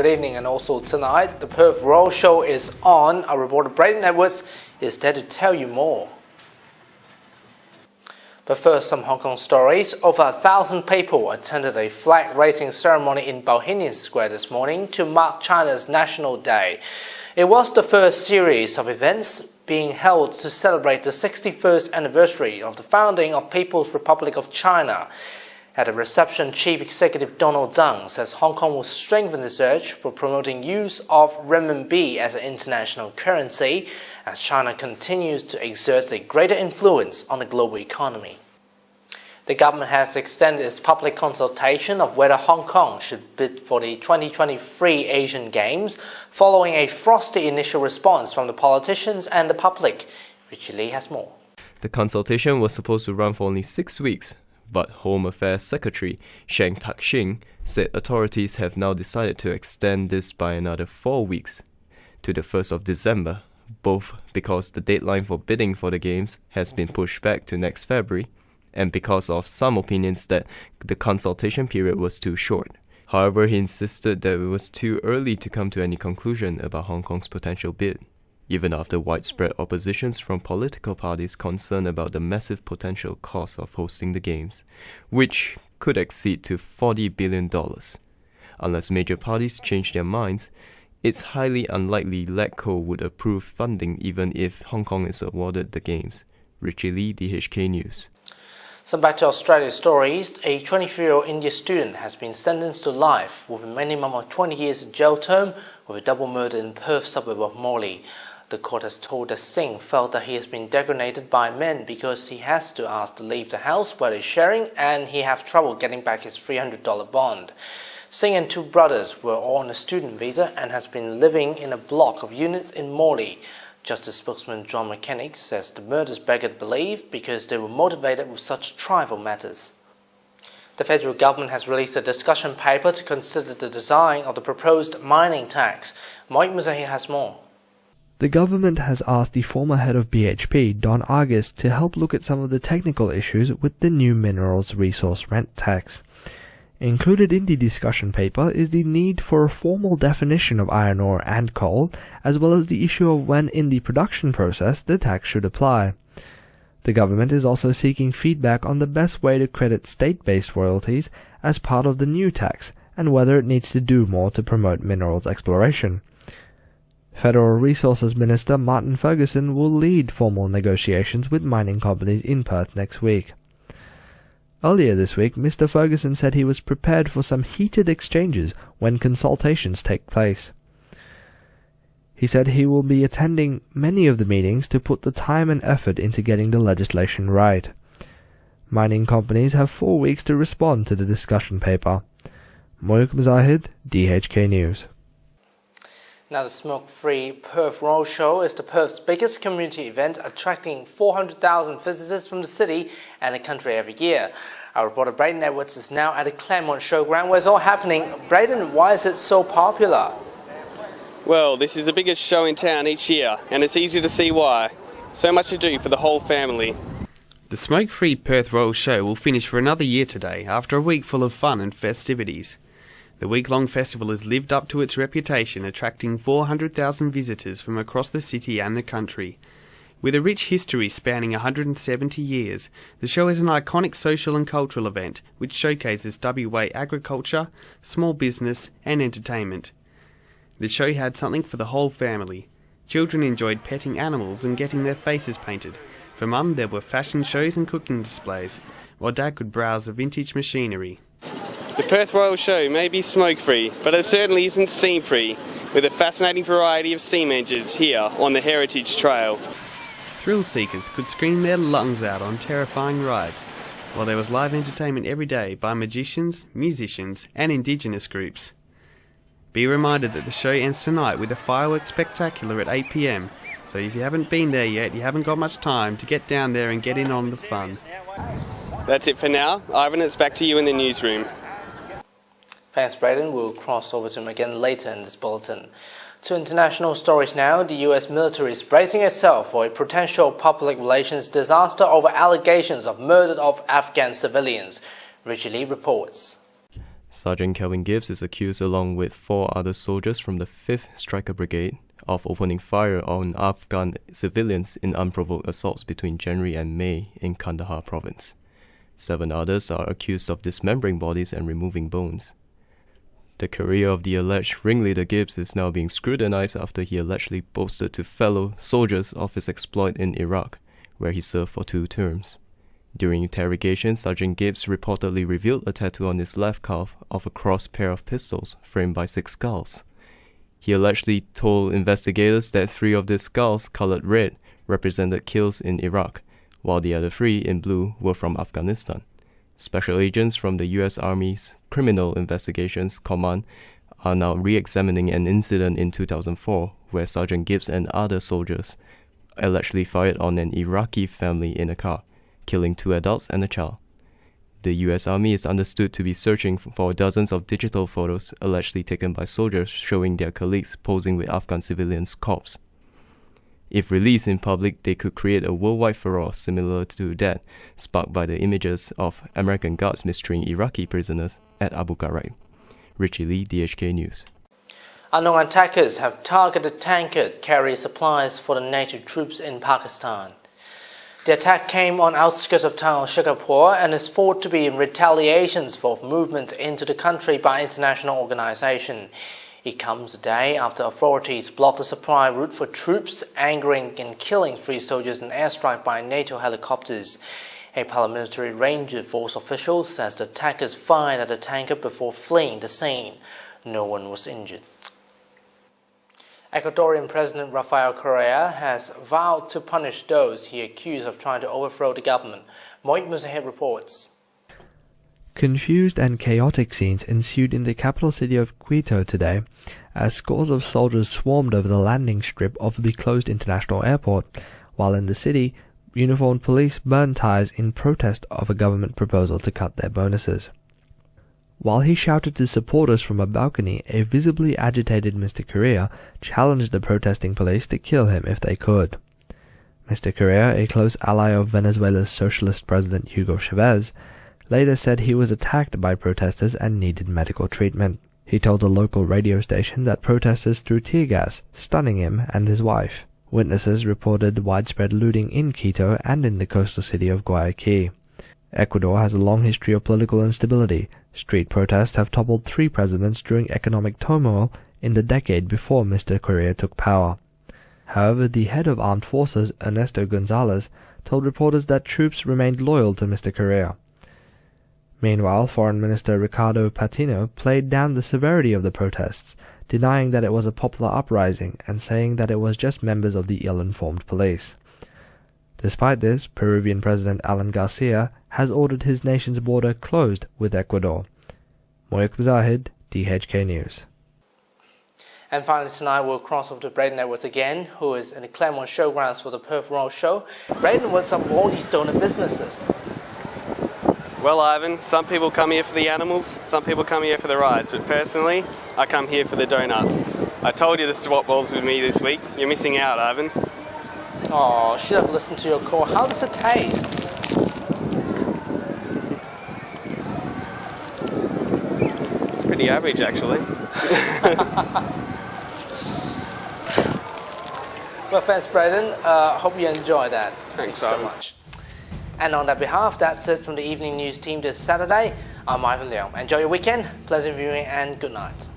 good evening, and also tonight the Perth Royal Show is on. Our reporter Brayden Edwards is there to tell you more. But first, some Hong Kong stories. Over 1,000 people attended a flag-raising ceremony in Bohemian Square this morning to mark China's National Day. It was the first series of events being held to celebrate the 61st anniversary of the founding of People's Republic of China. At a reception, Chief Executive Donald Tsang says Hong Kong will strengthen the search for promoting use of renminbi as an international currency as China continues to exert a greater influence on the global economy. The government has extended its public consultation of whether Hong Kong should bid for the 2023 Asian Games following a frosty initial response from the politicians and the public. Richie has more. The consultation was supposed to run for only 6 weeks, but Home Affairs Secretary Sheng Tak-shing said authorities have now decided to extend this by another 4 weeks to the 1st of December, both because the deadline for bidding for the Games has been pushed back to next February and because of some opinions that the consultation period was too short. However, he insisted that it was too early to come to any conclusion about Hong Kong's potential bid, even after widespread oppositions from political parties concerned about the massive potential cost of hosting the Games, which could exceed to $40 billion. Unless major parties change their minds, it's highly unlikely LegCo would approve funding even if Hong Kong is awarded the Games. Richie, DHK News. Some back to Australia stories. A 23-year-old Indian student has been sentenced to life with a minimum of 20 years in jail term with a double murder in Perth suburb of Morley. The court has told that Singh felt that he has been degraded by men because he has to ask to leave the house where he's sharing and he have trouble getting back his $300 bond. Singh and two brothers were all on a student visa and has been living in a block of units in Morley. Justice spokesman John McKennick says the murders beggared belief because they were motivated with such trivial matters. The federal government has released a discussion paper to consider the design of the proposed mining tax. Muzahid has more. The government has asked the former head of BHP, Don Argus, to help look at some of the technical issues with the new minerals resource rent tax. Included in the discussion paper is the need for a formal definition of iron ore and coal, as well as the issue of when in the production process the tax should apply. The government is also seeking feedback on the best way to credit state-based royalties as part of the new tax, and whether it needs to do more to promote minerals exploration. Federal Resources Minister Martin Ferguson will lead formal negotiations with mining companies in Perth next week. Earlier this week, Mr. Ferguson said he was prepared for some heated exchanges when consultations take place. He said he will be attending many of the meetings to put the time and effort into getting the legislation right. Mining companies have 4 weeks to respond to the discussion paper. Moyukh, Muzahid, DHK News. Now, the smoke-free Perth Royal Show is the Perth's biggest community event, attracting 400,000 visitors from the city and the country every year. Our reporter Brayden Edwards is now at the Claremont Showground where it's all happening. Brayden, why is it so popular? Well, this is the biggest show in town each year, and it's easy to see why. So much to do for the whole family. The smoke-free Perth Royal Show will finish for another year today after a week full of fun and festivities. The week-long festival has lived up to its reputation, attracting 400,000 visitors from across the city and the country. With a rich history spanning 170 years, the show is an iconic social and cultural event which showcases WA agriculture, small business and entertainment. The show had something for the whole family. Children enjoyed petting animals and getting their faces painted. For Mum, there were fashion shows and cooking displays, while Dad could browse the vintage machinery. The Perth Royal Show may be smoke-free, but it certainly isn't steam-free, with a fascinating variety of steam engines here on the Heritage Trail. Thrill seekers could scream their lungs out on terrifying rides, while there was live entertainment every day by magicians, musicians and Indigenous groups. Be reminded that the show ends tonight with a fireworks spectacular at 8 p.m, so if you haven't been there yet, you haven't got much time to get down there and get in on the fun. That's it for now. Ivan, it's back to you in the newsroom. Thanks, Brayden. We'll cross over to him again later in this bulletin. To international stories now, the US military is bracing itself for a potential public relations disaster over allegations of murder of Afghan civilians. Richie reports. Sergeant Kelvin Gibbs is accused along with 4 other soldiers from the 5th Striker Brigade of opening fire on Afghan civilians in unprovoked assaults between January and May in Kandahar province. 7 others are accused of dismembering bodies and removing bones. The career of the alleged ringleader Gibbs is now being scrutinized after he allegedly boasted to fellow soldiers of his exploit in Iraq, where he served for 2 terms. During interrogation, Sergeant Gibbs reportedly revealed a tattoo on his left calf of a crossed pair of pistols framed by 6 skulls. He allegedly told investigators that 3 of these skulls, colored red, represented kills in Iraq, while the other 3 in blue were from Afghanistan. Special agents from the U.S. Army's Criminal Investigations Command are now re-examining an incident in 2004 where Sergeant Gibbs and other soldiers allegedly fired on an Iraqi family in a car, killing 2 adults and a child. The U.S. Army is understood to be searching for dozens of digital photos allegedly taken by soldiers showing their colleagues posing with Afghan civilians' corpses. If released in public, they could create a worldwide furore similar to that sparked by the images of American guards mistreating Iraqi prisoners at Abu Ghraib. Richie Lee, DHK News. Unknown attackers have targeted a tanker carrying supplies for the NATO troops in Pakistan. The attack came on outskirts of town Shikarpur and is thought to be in retaliations for movements into the country by international organizations. It comes a day after authorities blocked the supply route for troops, angering and killing 3 soldiers in an airstrike by NATO helicopters. A paramilitary ranger force official says the attackers fired at the tanker before fleeing the scene. No one was injured. Ecuadorian President Rafael Correa has vowed to punish those he accused of trying to overthrow the government. Muzahid reports. Confused and chaotic scenes ensued in the capital city of Quito today, as scores of soldiers swarmed over the landing strip of the closed international airport, while in the city, uniformed police burned tires in protest of a government proposal to cut their bonuses. While he shouted to supporters from a balcony, a visibly agitated Mr. Correa challenged the protesting police to kill him if they could. Mr. Correa, a close ally of Venezuela's socialist president Hugo Chavez, later said he was attacked by protesters and needed medical treatment. He told a local radio station that protesters threw tear gas, stunning him and his wife. Witnesses reported widespread looting in Quito and in the coastal city of Guayaquil. Ecuador has a long history of political instability. Street protests have toppled 3 presidents during economic turmoil in the decade before Mr. Correa took power. However, the head of armed forces, Ernesto Gonzalez, told reporters that troops remained loyal to Mr. Correa. Meanwhile, Foreign Minister Ricardo Patino played down the severity of the protests, denying that it was a popular uprising and saying that it was just members of the ill-informed police. Despite this, Peruvian President Alan Garcia has ordered his nation's border closed with Ecuador. Moyukh Muzahid, DHK News. And finally tonight we'll cross over to Brayden Edwards again, who is in the Claremont Showgrounds for the Perth Royal Show. Brayden, what's up with all these stolen businesses? Well, Ivan, some people come here for the animals, some people come here for the rides, but personally, I come here for the donuts. I told you to swap balls with me this week. You're missing out, Ivan. Oh, should have listened to your call. How does it taste? Pretty average, actually. Well, thanks, Brayden. Hope you enjoyed that. Thanks so much. And on that behalf, that's it from the Evening News team this Saturday. I'm Ivan Leung. Enjoy your weekend, pleasant viewing, and good night.